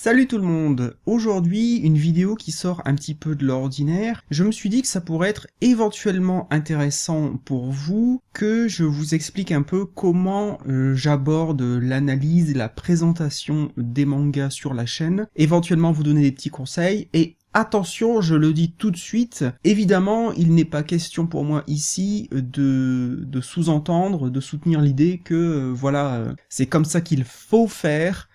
Salut tout le monde! Aujourd'hui, une vidéo qui sort un petit peu de l'ordinaire. Je me suis dit que ça pourrait être éventuellement intéressant pour vous que je vous explique un peu comment j'aborde l'analyse et la présentation des mangas sur la chaîne, éventuellement vous donner des petits conseils et attention, je le dis tout de suite, évidemment, il n'est pas question pour moi ici de sous-entendre, de soutenir l'idée que c'est comme ça qu'il faut faire.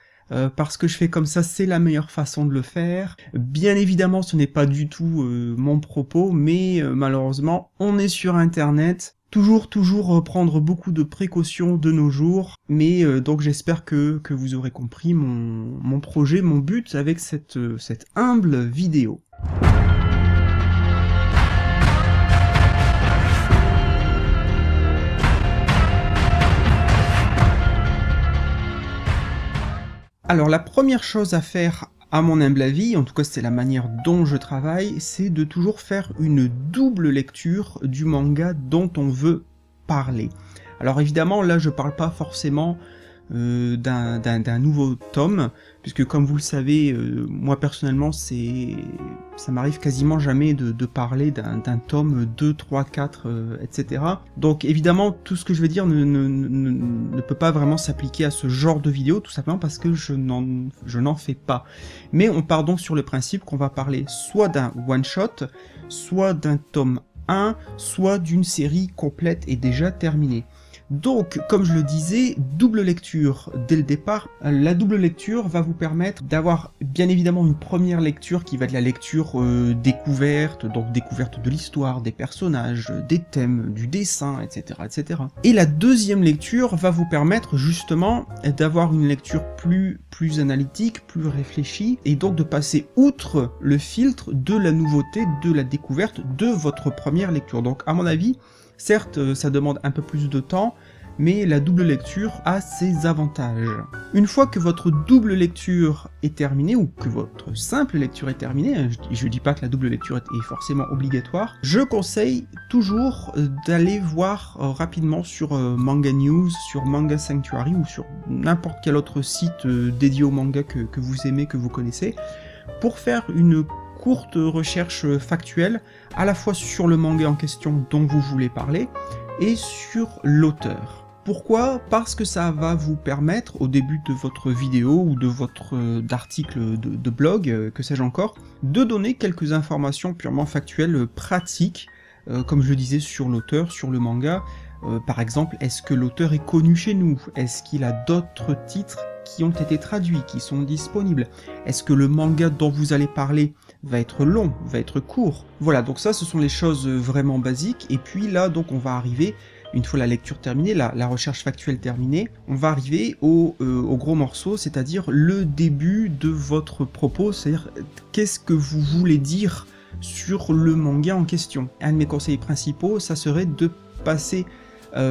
Parce que je fais comme ça, c'est la meilleure façon de le faire. Bien évidemment, ce n'est pas du tout mon propos, mais malheureusement, on est sur Internet. Toujours prendre beaucoup de précautions de nos jours, mais donc j'espère que vous aurez compris mon projet, mon but avec cette humble vidéo. Alors la première chose à faire, à mon humble avis, en tout cas c'est la manière dont je travaille, c'est de toujours faire une double lecture du manga dont on veut parler. Alors évidemment là je parle pas forcément d'un nouveau tome, puisque comme vous le savez, moi personnellement ça m'arrive quasiment jamais de parler d'un tome 2, 3, 4, etc. Donc évidemment tout ce que je vais dire ne peut pas vraiment s'appliquer à ce genre de vidéo, tout simplement parce que je n'en fais pas. Mais on part donc sur le principe qu'on va parler soit d'un one-shot, soit d'un tome 1, soit d'une série complète et déjà terminée. Donc, comme je le disais, double lecture dès le départ. La double lecture va vous permettre d'avoir bien évidemment une première lecture qui va être la lecture découverte, donc découverte de l'histoire, des personnages, des thèmes, du dessin, etc., etc. Et la deuxième lecture va vous permettre justement d'avoir une lecture plus analytique, plus réfléchie, et donc de passer outre le filtre de la nouveauté, de la découverte de votre première lecture. Donc, à mon avis, certes, ça demande un peu plus de temps, mais la double lecture a ses avantages. Une fois que votre double lecture est terminée, ou que votre simple lecture est terminée, je dis pas que la double lecture est forcément obligatoire, je conseille toujours d'aller voir rapidement sur Manga News, sur Manga Sanctuary, ou sur n'importe quel autre site dédié au manga que vous aimez, que vous connaissez, pour faire une courte recherche factuelle, à la fois sur le manga en question dont vous voulez parler, et sur l'auteur. Pourquoi ? Parce que ça va vous permettre, au début de votre vidéo ou de votre d'article de blog, que sais-je encore, de donner quelques informations purement factuelles, pratiques, comme je le disais sur l'auteur, sur le manga. Par exemple, est-ce que l'auteur est connu chez nous ? Est-ce qu'il a d'autres titres qui ont été traduits, qui sont disponibles? Est-ce que le manga dont vous allez parler va être long, va être court? Voilà, donc ça, ce sont les choses vraiment basiques. Et puis là, donc, on va arriver, une fois la lecture terminée, la recherche factuelle terminée, on va arriver au gros morceau, c'est-à-dire le début de votre propos, c'est-à-dire qu'est-ce que vous voulez dire sur le manga en question. Un de mes conseils principaux, ça serait de passer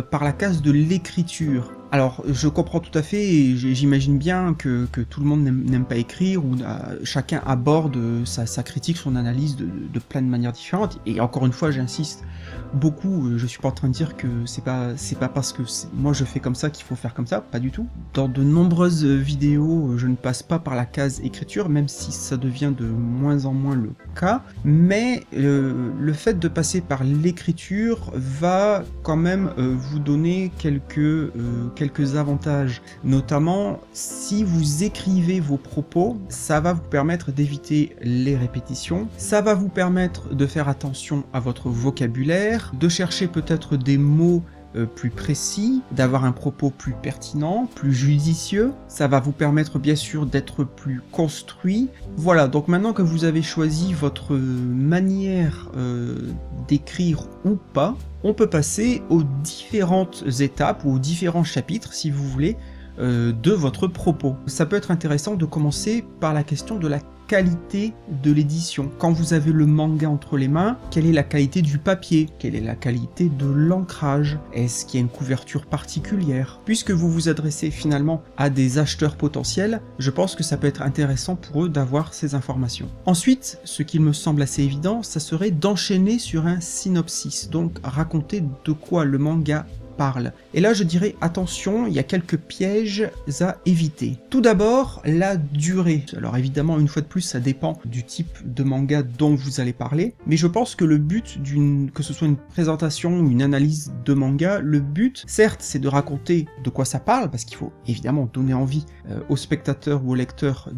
par la case de l'écriture. Alors, je comprends tout à fait, et j'imagine bien que tout le monde n'aime pas écrire, ou chacun aborde sa critique, son analyse de plein de manières différentes, et encore une fois, j'insiste beaucoup, je suis pas en train de dire que c'est pas parce que moi je fais comme ça qu'il faut faire comme ça, pas du tout. Dans de nombreuses vidéos, je ne passe pas par la case écriture, même si ça devient de moins en moins le cas, mais le fait de passer par l'écriture va quand même vous donner quelques avantages, notamment si vous écrivez vos propos, ça va vous permettre d'éviter les répétitions, ça va vous permettre de faire attention à votre vocabulaire, de chercher peut-être des mots plus précis, d'avoir un propos plus pertinent, plus judicieux, ça va vous permettre bien sûr d'être plus construit. Voilà, donc maintenant que vous avez choisi votre manière d'écrire ou pas, on peut passer aux différentes étapes ou aux différents chapitres, si vous voulez, de votre propos. Ça peut être intéressant de commencer par la question de la qualité de l'édition. Quand vous avez le manga entre les mains, quelle est la qualité du papier? Quelle est la qualité de l'ancrage? Est-ce qu'il y a une couverture particulière? Puisque vous vous adressez finalement à des acheteurs potentiels, je pense que ça peut être intéressant pour eux d'avoir ces informations. Ensuite, ce qui me semble assez évident, ça serait d'enchaîner sur un synopsis, donc raconter de quoi le manga parle. Et là je dirais attention, il y a quelques pièges à éviter. Tout d'abord, la durée. Alors évidemment, une fois de plus, ça dépend du type de manga dont vous allez parler, mais je pense que le but que ce soit une présentation ou une analyse de manga, le but, certes, c'est de raconter de quoi ça parle, parce qu'il faut évidemment donner envie au spectateur ou au lecteur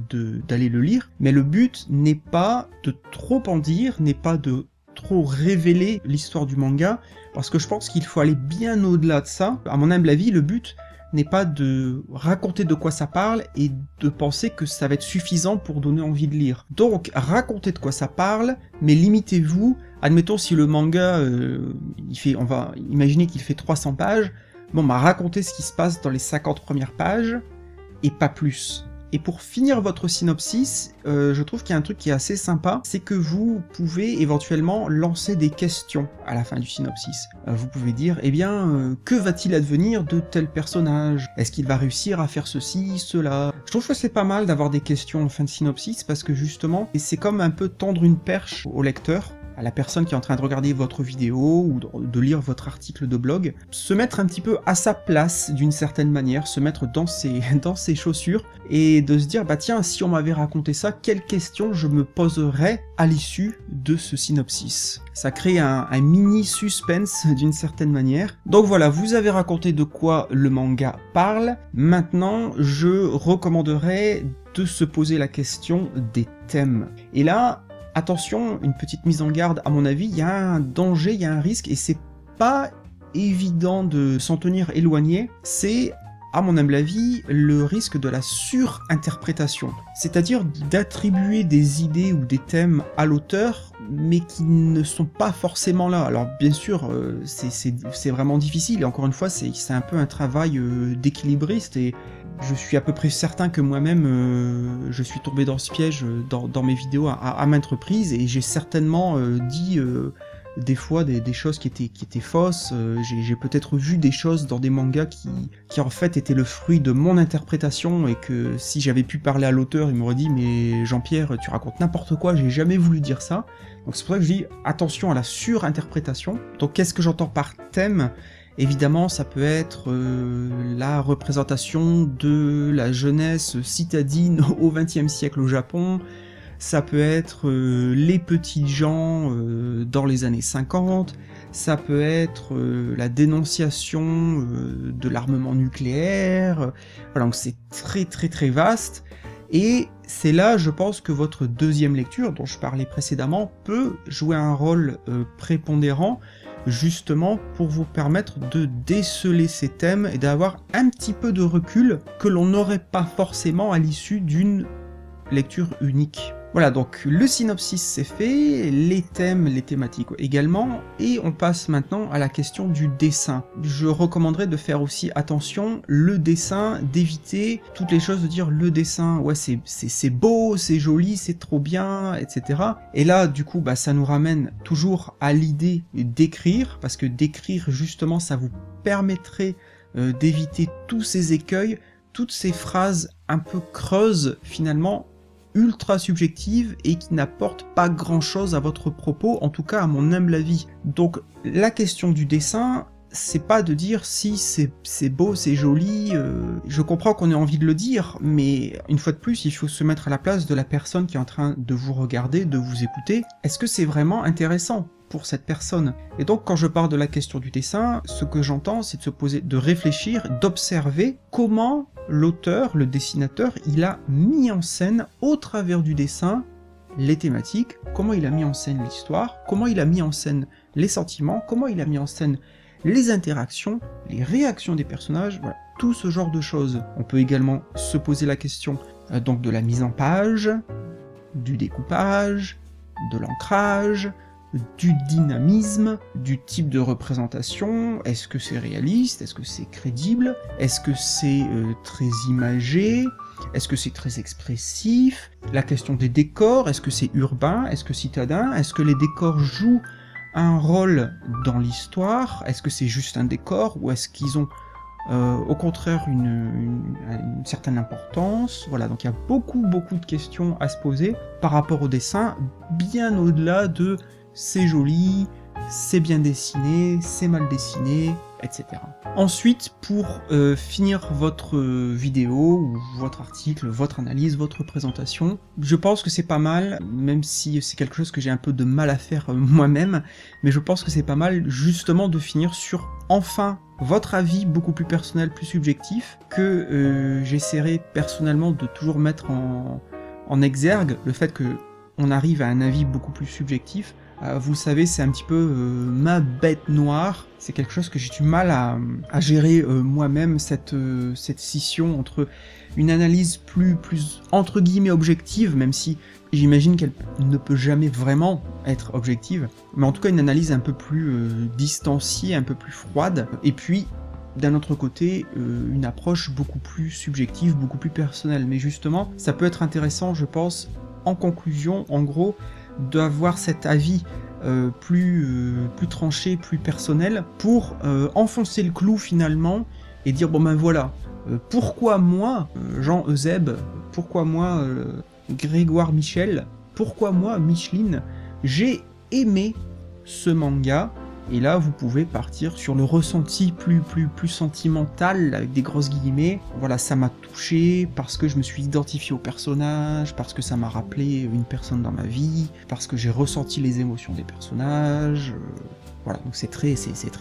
d'aller le lire, mais le but n'est pas de trop en dire, n'est pas de trop révéler l'histoire du manga, parce que je pense qu'il faut aller bien au-delà de ça. À mon humble avis, le but n'est pas de raconter de quoi ça parle et de penser que ça va être suffisant pour donner envie de lire. Donc, racontez de quoi ça parle, mais limitez-vous. Admettons si le manga, on va imaginer qu'il fait 300 pages, bon bah racontez ce qui se passe dans les 50 premières pages, et pas plus. Et pour finir votre synopsis, je trouve qu'il y a un truc qui est assez sympa, c'est que vous pouvez éventuellement lancer des questions à la fin du synopsis. Vous pouvez dire, eh bien, que va-t-il advenir de tel personnage? Est-ce qu'il va réussir à faire ceci, cela? Je trouve que c'est pas mal d'avoir des questions en fin de synopsis, parce que justement, c'est comme un peu tendre une perche au lecteur, à la personne qui est en train de regarder votre vidéo ou de lire votre article de blog, se mettre un petit peu à sa place d'une certaine manière, se mettre dans ses chaussures et de se dire bah tiens, si on m'avait raconté ça, quelles questions je me poserais à l'issue de ce synopsis. Ça crée un mini suspense d'une certaine manière. Donc voilà, vous avez raconté de quoi le manga parle. Maintenant, je recommanderais de se poser la question des thèmes. Et là, attention, une petite mise en garde, à mon avis, il y a un danger, il y a un risque, et c'est pas évident de s'en tenir éloigné, c'est, à mon humble avis, le risque de la surinterprétation. C'est-à-dire d'attribuer des idées ou des thèmes à l'auteur, mais qui ne sont pas forcément là. Alors bien sûr, c'est vraiment difficile, et encore une fois, c'est un peu un travail d'équilibriste, et je suis à peu près certain que moi-même, je suis tombé dans ce piège dans mes vidéos à maintes reprises, et j'ai certainement dit des fois des choses qui étaient fausses. J'ai peut-être vu des choses dans des mangas qui en fait étaient le fruit de mon interprétation, et que si j'avais pu parler à l'auteur, il m'aurait dit « Mais Jean-Pierre, tu racontes n'importe quoi, j'ai jamais voulu dire ça ». Donc c'est pour ça que je dis attention à la surinterprétation. Donc qu'est-ce que j'entends par thème ? Évidemment, ça peut être la représentation de la jeunesse citadine au XXe siècle au Japon, ça peut être les petits gens dans les années 50, ça peut être la dénonciation de l'armement nucléaire, voilà, donc c'est très très très vaste, et c'est là, je pense, que votre deuxième lecture, dont je parlais précédemment, peut jouer un rôle prépondérant, justement pour vous permettre de déceler ces thèmes et d'avoir un petit peu de recul que l'on n'aurait pas forcément à l'issue d'une lecture unique. Voilà, donc le synopsis c'est fait, les thèmes, les thématiques également, et on passe maintenant à la question du dessin. Je recommanderais de faire aussi attention, le dessin, d'éviter toutes les choses, de dire le dessin, ouais c'est beau, c'est joli, c'est trop bien, etc. Et là, du coup, bah, ça nous ramène toujours à l'idée d'écrire, parce que d'écrire, justement, ça vous permettrait d'éviter tous ces écueils, toutes ces phrases un peu creuses, finalement, ultra subjective et qui n'apporte pas grand chose à votre propos, en tout cas à mon humble avis. Donc la question du dessin, c'est pas de dire si c'est beau, c'est joli, je comprends qu'on ait envie de le dire, mais une fois de plus, il faut se mettre à la place de la personne qui est en train de vous regarder, de vous écouter. Est-ce que c'est vraiment intéressant pour cette personne? Et donc quand je parle de la question du dessin, ce que j'entends, c'est de se poser, de réfléchir, d'observer comment l'auteur, le dessinateur, il a mis en scène, au travers du dessin, les thématiques, comment il a mis en scène l'histoire, comment il a mis en scène les sentiments, comment il a mis en scène les interactions, les réactions des personnages, voilà, tout ce genre de choses. On peut également se poser la question donc de la mise en page, du découpage, de l'ancrage, du dynamisme, du type de représentation, est-ce que c'est réaliste, est-ce que c'est crédible, est-ce que c'est très imagé, est-ce que c'est très expressif, la question des décors, est-ce que c'est urbain, est-ce que citadin, est-ce que les décors jouent un rôle dans l'histoire, est-ce que c'est juste un décor, ou est-ce qu'ils ont au contraire une certaine importance. Voilà, donc il y a beaucoup de questions à se poser par rapport au dessin, bien au-delà de c'est joli, c'est bien dessiné, c'est mal dessiné, etc. Ensuite, pour finir votre vidéo, ou votre article, votre analyse, votre présentation, je pense que c'est pas mal, même si c'est quelque chose que j'ai un peu de mal à faire moi-même, mais je pense que c'est pas mal justement de finir sur enfin votre avis beaucoup plus personnel, plus subjectif, que j'essaierai personnellement de toujours mettre en exergue le fait que on arrive à un avis beaucoup plus subjectif. Vous le savez, c'est un petit peu ma bête noire, c'est quelque chose que j'ai du mal à gérer moi-même, cette scission entre une analyse plus entre guillemets objective, même si j'imagine qu'elle ne peut jamais vraiment être objective, mais en tout cas une analyse un peu plus distanciée, un peu plus froide, et puis d'un autre côté, une approche beaucoup plus subjective, beaucoup plus personnelle. Mais justement, ça peut être intéressant, je pense, en conclusion, en gros, d'avoir cet avis plus tranché, plus personnel, pour enfoncer le clou finalement, et dire bon ben voilà, pourquoi moi, Jean Eusèbe, pourquoi moi, Grégoire Michel, pourquoi moi, Micheline, j'ai aimé ce manga. Et là, vous pouvez partir sur le ressenti plus sentimental, avec des grosses guillemets. Voilà, ça m'a touché parce que je me suis identifié au personnage, parce que ça m'a rappelé une personne dans ma vie, parce que j'ai ressenti les émotions des personnages. Voilà, donc c'est très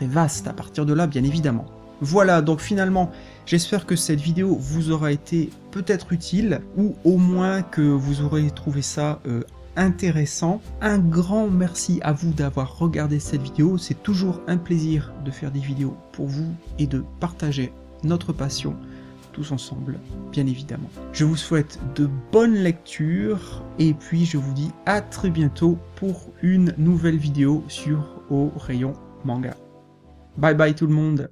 vaste à partir de là, bien évidemment. Voilà, donc finalement, j'espère que cette vidéo vous aura été peut-être utile, ou au moins que vous aurez trouvé ça intéressant. Un grand merci à vous d'avoir regardé cette vidéo, c'est toujours un plaisir de faire des vidéos pour vous et de partager notre passion tous ensemble, bien évidemment. Je vous souhaite de bonnes lectures et puis je vous dis à très bientôt pour une nouvelle vidéo sur Au Rayon Manga. Bye bye tout le monde!